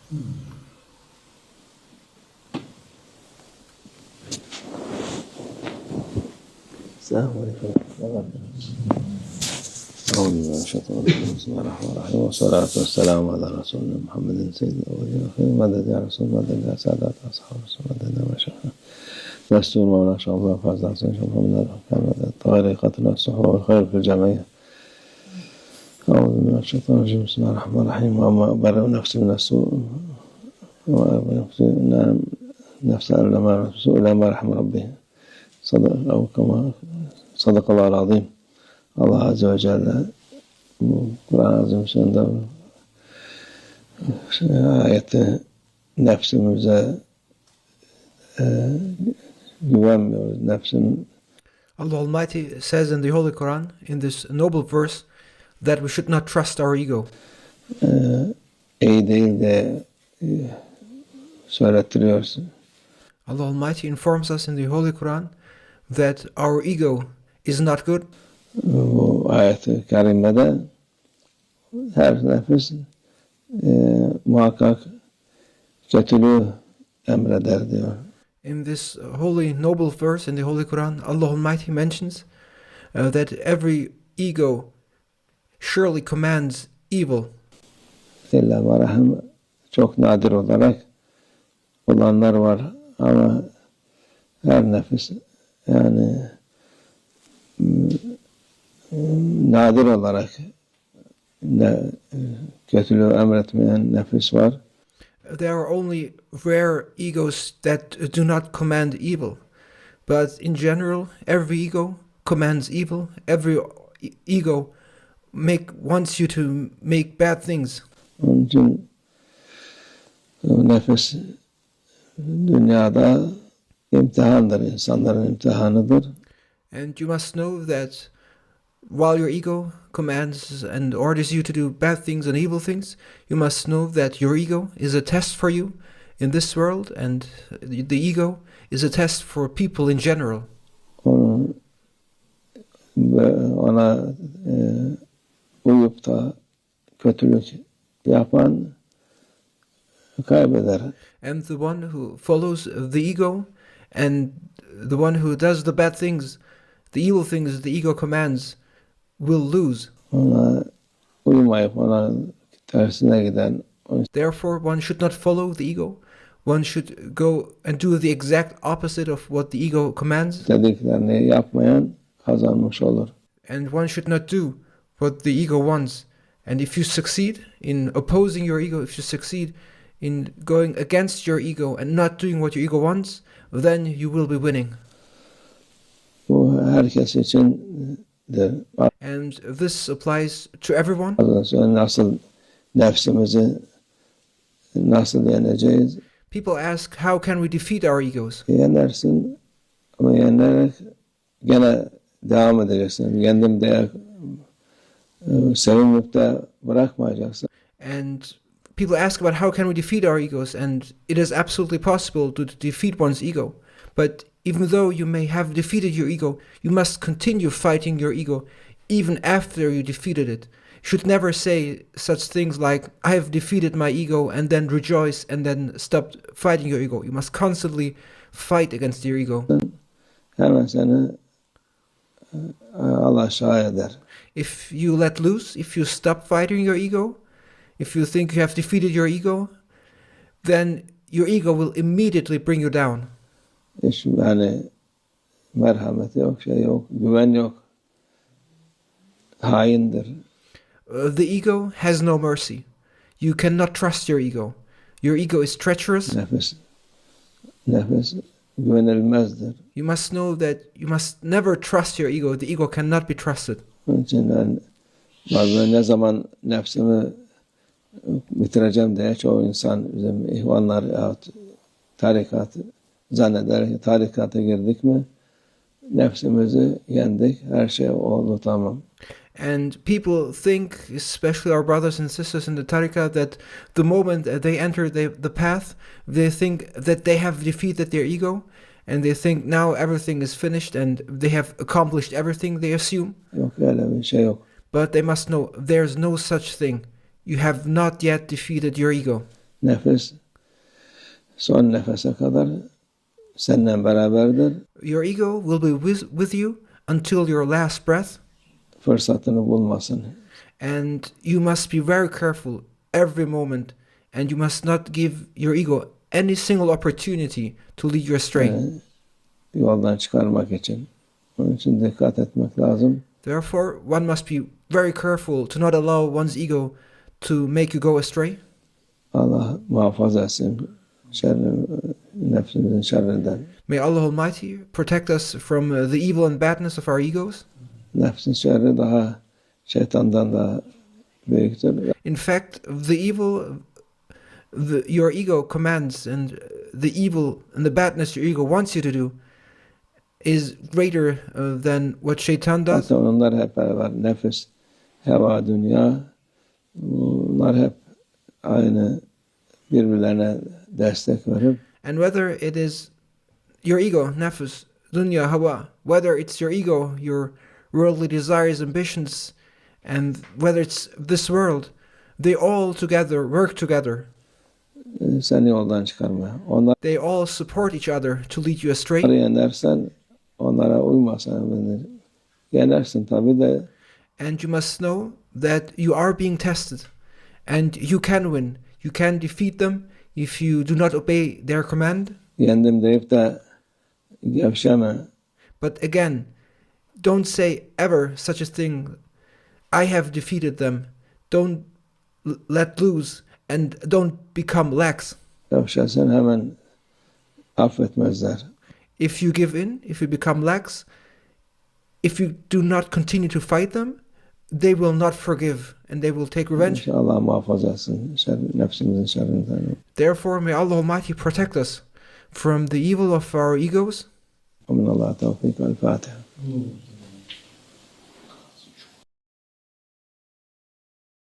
السلام عليكم أعوذ بالله من الشيطان الرجيم بسم الله الرحمن الرحيم والصلاة والسلام على رسولنا محمد سيد الأولين والآخرين مدد يا رسول مدد يا سادات أصحاب رسول مدد يا مشايخنا دستور مولانا شيخ الله فازل شيخ محمد الرحمن طريقة الصحوة والخير في الجمعية أعوذ بالله من الشيطان الرجيم بسم الله الرحمن الرحيم وأما أبرئ نفسي من السوء وأبرئ نفسي نفس إلى ما رحم ربه صدق أو كما صدق الله العظيم الله عز وجل القرآن العظيم شنده آية nefsimize güvenmiyoruz. Allah Almighty says in the Holy Quran, in this noble verse, that we should not trust our ego. İyi değil de söylettiriyorsun. Allah Almighty informs us in the Holy Quran that our ego is not good. Bu ayet-i kerimede her nefis muhakkak kötülüğü emreder diyor. In this holy, noble verse in the Holy Quran, Allah Almighty mentions that every ego surely commands evil. Bismillahirrahmanirrahim. Çok nadir olarak olanlar var ama her nefis yani nadir olarak kötülüğü emretmeyen nefis var. There are only rare egos that do not command evil. But in general, every ego commands evil. Every ego wants you to make bad things. Onun için nefis dünyada imtihandır, insanların imtihanıdır. And you must know that while your ego commands and orders you to do bad things and evil things, you must know that your ego is a test for you in this world, and the ego is a test for people in general. Ona uyup da kötülük yapan kaybeder. And the one who follows the ego and the one who does the bad things, the evil things the ego commands, will lose. Ona uymayıp ona tersine giden. Therefore, one should not follow the ego. One should go and do the exact opposite of what the ego commands. Dediklerini yapmayan kazanmış olur. And one should not do what the ego wants. And if you succeed in opposing your ego, if you succeed in going against your ego and not doing what your ego wants, then you will be winning. Bu herkes için de. And this applies to everyone. Nasıl nefsimizi nasıl yeneceğiz? People ask, how can we defeat our egos? Yenersin ama yenerek gene devam edeceksin. Yendim diye sevinip de bırakmayacaksın. And people ask about how can we defeat our egos, and it is absolutely possible to defeat one's ego. But even though you may have defeated your ego, you must continue fighting your ego even after you defeated it. You should never say such things like, I have defeated my ego, and then rejoice and then stop fighting your ego. You must constantly fight against your ego. Hemen seni Allah şahit eder. If you let loose, if you stop fighting your ego, if you think you have defeated your ego, then your ego will immediately bring you down. Hiç yani merhamet yok, şey yok, güven yok. Haindir. The ego has no mercy. You cannot trust your ego. Your ego is treacherous. Nefis güvenilmezdir. You must know that you must never trust your ego. The ego cannot be trusted. Onun için ben bazen ne zaman nefsimi bitireceğim diye çoğu insan bizim ihvanlar yahut tarikat zanneder. Tarikata girdik mi nefsimizi yendik. Her şey oldu tamam. And people think, especially our brothers and sisters in the tariqah, that the moment they enter the path, they think that they have defeated their ego, and they think now everything is finished and they have accomplished everything, they assume. Yok öyle bir şey yok. But they must know there's no such thing. You have not yet defeated your ego. Nefes son nefese kadar seninle beraberdir. Your ego will be with you until your last breath. Fırsatını bulmasın. And you must be very careful every moment, and you must not give your ego any single opportunity to lead you astray. Yoldan çıkarmak için. Onun için dikkat etmek lazım. Therefore, one must be very careful to not allow one's ego to make you go astray. Allah muhafaza etsin nefsimizin şerrinden. May Allah Almighty protect us from the evil and badness of our egos. Nefsin şerri daha şeytandan daha büyüktür. In fact, the evil your ego commands and the evil and the badness your ego wants you to do is greater than what Shaitan does. Hatta onlar hep beraber nefis, heva, dünya, bunlar hep aynı birbirlerine destek verir. And whether it is your ego, nefis, dunya, hawa, whether it's your ego, your worldly desires, ambitions, and whether it's this world, they all together work together. Seni yoldan çıkarmaya. They all support each other to lead you astray. Onları yenersen, onlara uymasan, yenersin tabii de. And you must know that you are being tested, and you can win. You can defeat them if you do not obey their command. Yendim deyip de gevşeme. But again, don't say ever such a thing. I have defeated them. Don't let loose and don't become lax. Gevşesen hemen affetmezler. If you give in, if you become lax, if you do not continue to fight them, they will not forgive and they will take revenge. İnşallah muhafaza etsin nefsimizin şerrinden. Therefore, may Allah Almighty protect us from the evil of our egos. ومن الله توفيق. الفاتحة.